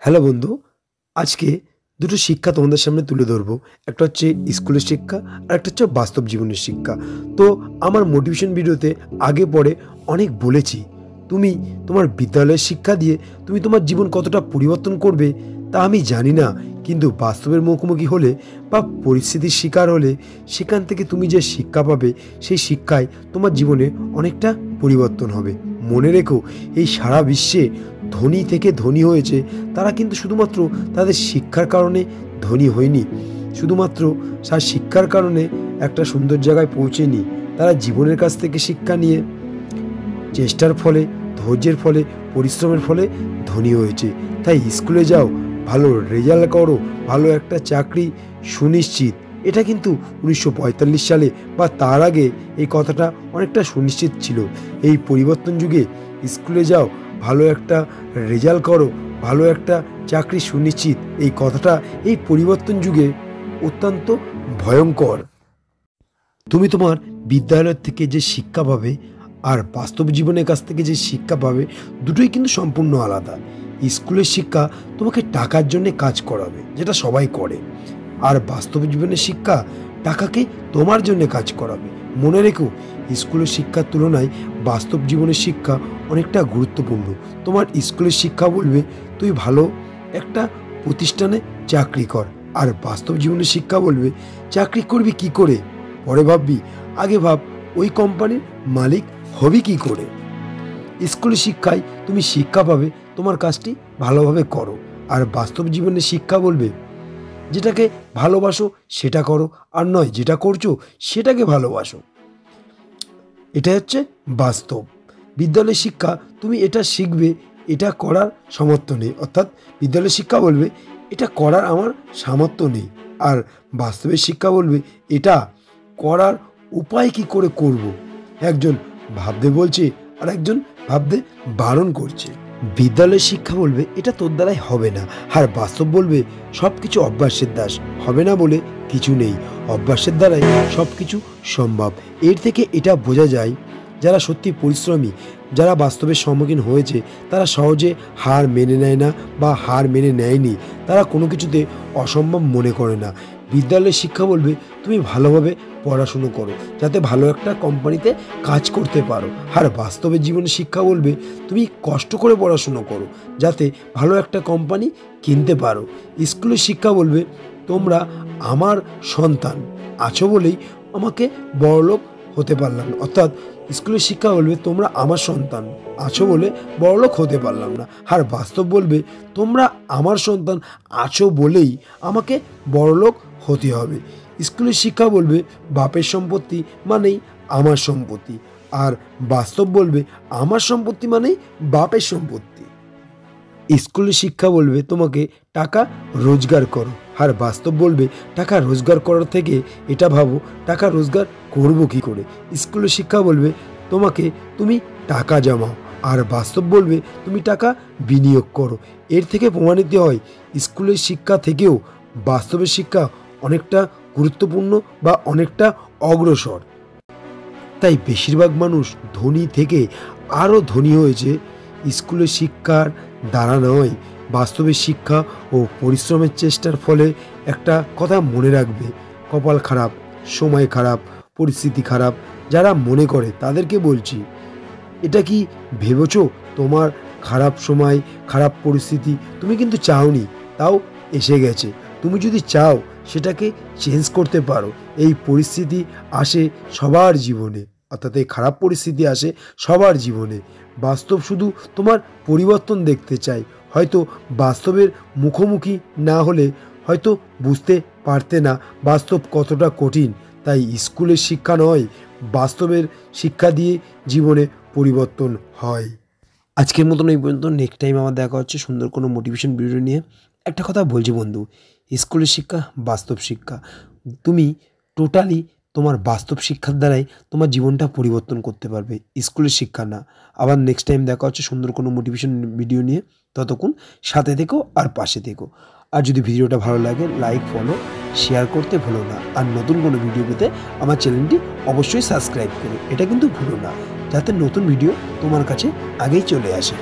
Hello বন্ধু, আজকে দুটো শিক্ষা তোমাদের সামনে তুলে ধরবো। একটা হচ্ছে স্কুলের শিক্ষা আর একটা হচ্ছে বাস্তব জীবনের শিক্ষা। তো আমার মোটিভেশন ভিডিওতে আগে পরে অনেক বলেছি, তুমি তোমার বিদ্যালয়ের শিক্ষা দিয়ে তুমি তোমার জীবন কতটা পরিবর্তন করবে তা আমি জানি না, কিন্তু বাস্তবের মুখোমুখি হলে বা পরিস্থিতির শিকার হলে সেখান থেকে তুমি যে শিক্ষা পাবে সেই শিক্ষায় তোমার জীবনে অনেকটা পরিবর্তন হবে। মনে রেখো, এই সারা বিশ্বে ধনী থেকে ধনী হয়েছে তারা কিন্তু শুধুমাত্র তাদের শিক্ষার কারণে ধনী হয়নি, শুধুমাত্র তার শিক্ষার কারণে একটা সুন্দর জায়গায় পৌঁছেনি। তারা জীবনের কাছ থেকে শিক্ষা নিয়ে চেষ্টার ফলে, ধৈর্যের ফলে, পরিশ্রমের ফলে ধনী হয়েছে। তাই স্কুলে যাও, ভালো রেজাল্ট করো, ভালো একটা চাকরি সুনিশ্চিত। এটা কিন্তু 1945 সালে বা তার আগে এই কথাটা অনেকটা সুনিশ্চিত ছিল। এই পরিবর্তন যুগে স্কুলে যাও, ভালো একটা রেজাল্ট করো, ভালো একটা চাকরি সুনিশ্চিত, এই কথাটা এই পরিবর্তন যুগে অত্যন্ত ভয়ঙ্কর। তুমি তোমার বিদ্যালয় থেকে যে শিক্ষা পাবে আর বাস্তব জীবনের কাছ থেকে যে শিক্ষা পাবে দুটোই কিন্তু সম্পূর্ণ আলাদা। স্কুলের শিক্ষা তোমাকে টাকার জন্য কাজ করাবে, যেটা সবাই করে, আর বাস্তব জীবনের শিক্ষা টাকাকে তোমার জন্য কাজ করাবে। মনে রেখো, স্কুলের শিক্ষার তুলনায় বাস্তব জীবনের শিক্ষা অনেকটা গুরুত্বপূর্ণ। তোমার স্কুলের শিক্ষা বলবে তুই ভালো একটা প্রতিষ্ঠানে চাকরি কর, আর বাস্তব জীবনের শিক্ষা বলবে চাকরি করবি কি করে পরে ভাববি, আগে ভাব ওই কোম্পানির মালিক হবি কি করে। স্কুলের শিক্ষায় তুমি শিক্ষা পাবে তোমার কাজটি ভালোভাবে করো, আর বাস্তব জীবনের শিক্ষা বলবে যেটাকে ভালোবাসো সেটা করো, আর নয় যেটা করছো সেটাকে ভালোবাসো। এটা হচ্ছে বাস্তব। বিদ্যালয়ের শিক্ষা তুমি এটা শিখবে, এটা করার সামর্থ্য নেই, অর্থাৎ বিদ্যালয়ের শিক্ষা বলবে এটা করার আমার সামর্থ্য নেই, আর বাস্তবের শিক্ষা বলবে এটা করার উপায় কি করে করব। একজন ভাবতে বলছে আর একজন ভাবতে বারণ করছে। বিদ্যালয়ের শিক্ষা বলবে এটা তোর দ্বারাই হবে না, আর বাস্তব বলবে সব কিছু অভ্যাসের দাস, হবে না বলে কিছু নেই, অভ্যাসের দ্বারাই সব কিছু সম্ভব। এর থেকে এটা বোঝা যায় যারা সত্যি পরিশ্রমী, যারা বাস্তবের সম্মুখীন হয়েছে, তারা সহজে হার মেনে নেয় না বা হার মেনে নেয়নি, তারা কোনো কিছুতে অসম্ভব মনে করে না। বিদ্যালয়ের শিক্ষা বলবে তুমি ভালোভাবে পড়াশুনো করো যাতে ভালো একটা কোম্পানিতে কাজ করতে পারো, আর বাস্তবের জীবনের শিক্ষা বলবে তুমি কষ্ট করে পড়াশুনো করো যাতে ভালো একটা কোম্পানি কিনতে পারো। স্কুলের শিক্ষা বলবে তোমরা আমার সন্তান আছো বলেই আমাকে বড়লোক হতে পারলাম না, অর্থাৎ স্কুলের শিক্ষা বলবে তোমরা আমার সন্তান আছো বলে বড়লোক হতে পারলাম না, আর বাস্তব বলবে তোমরা আমার সন্তান আছো বলেই আমাকে বড়লোক হতে হবে। স্কুলের শিক্ষা বলবে বাপের সম্পত্তি মানেই আমার সম্পত্তি, আর বাস্তব বলবে আমার সম্পত্তি মানেই বাপের সম্পত্তি। স্কুলের শিক্ষা বলবে তোমাকে টাকা রোজগার করো, আর বাস্তব বলবে টাকা রোজগার করার থেকে এটা ভাবো টাকা রোজগার করবো কি করে। স্কুলের শিক্ষা বলবে তুমি টাকা জমাও, আর বাস্তব বলবে তুমি টাকা বিনিয়োগ করো। এর থেকে প্রমাণিত হয় স্কুলের শিক্ষা থেকেও বাস্তবের শিক্ষা অনেকটা গুরুত্বপূর্ণ বা অনেকটা অগ্রসর। তাই বেশিরভাগ মানুষ ধনী থেকে আরও ধনী হয়েছে স্কুলের শিক্ষার দ্বারা নয়, বাস্তবের শিক্ষা ও পরিশ্রমের চেষ্টার ফলে। একটা কথা মনে রাখবে, কপাল খারাপ, সময় খারাপ, পরিস্থিতি খারাপ যারা মনে করে তাদেরকে বলছি, এটা কি ভেবেছো তোমার খারাপ সময়, খারাপ পরিস্থিতি তুমি কিন্তু চাওনি, তাও এসে গেছে। তুমি যদি চাও সেটাকে চেঞ্জ করতে পারো। এই পরিস্থিতি আসে সবার জীবনে, অর্থাৎ এই খারাপ পরিস্থিতি আসে সবার জীবনে। বাস্তব শুধু তোমার পরিবর্তন দেখতে চাই। হয়তো বাস্তবের মুখোমুখি না হলে হয়তো বুঝতে পারতে না বাস্তব কতটা কঠিন। তাই স্কুলের শিক্ষা নয়, বাস্তবের শিক্ষা দিয়ে জীবনে পরিবর্তন হয়। আজকের মতন এই পর্যন্ত। নেক্সট টাইম আমার দেখা হচ্ছে সুন্দর কোনো মোটিভেশন ভিডিও নিয়ে। একটা কথা বলছি বন্ধু, স্কুলের শিক্ষা, বাস্তব শিক্ষা, তুমি টোটালি তোমার বাস্তব শিক্ষার দ্বারাই তোমার জীবনটা পরিবর্তন করতে পারবে, স্কুলের শিক্ষা না। আবার নেক্সট টাইম দেখা হচ্ছে সুন্দর কোনো মোটিভেশন ভিডিও নিয়ে। ততক্ষণ সাথে থেকো আর পাশে থেকো। আর যদি ভিডিওটা ভালো লাগে লাইক, ফলো, শেয়ার করতে ভুলো না। আর নতুন কোনো ভিডিও পেতে আমার চ্যানেলটি অবশ্যই সাবস্ক্রাইব করো, এটা কিন্তু ভুলো না, যাতে নতুন ভিডিও তোমার কাছে আগেই চলে আসে।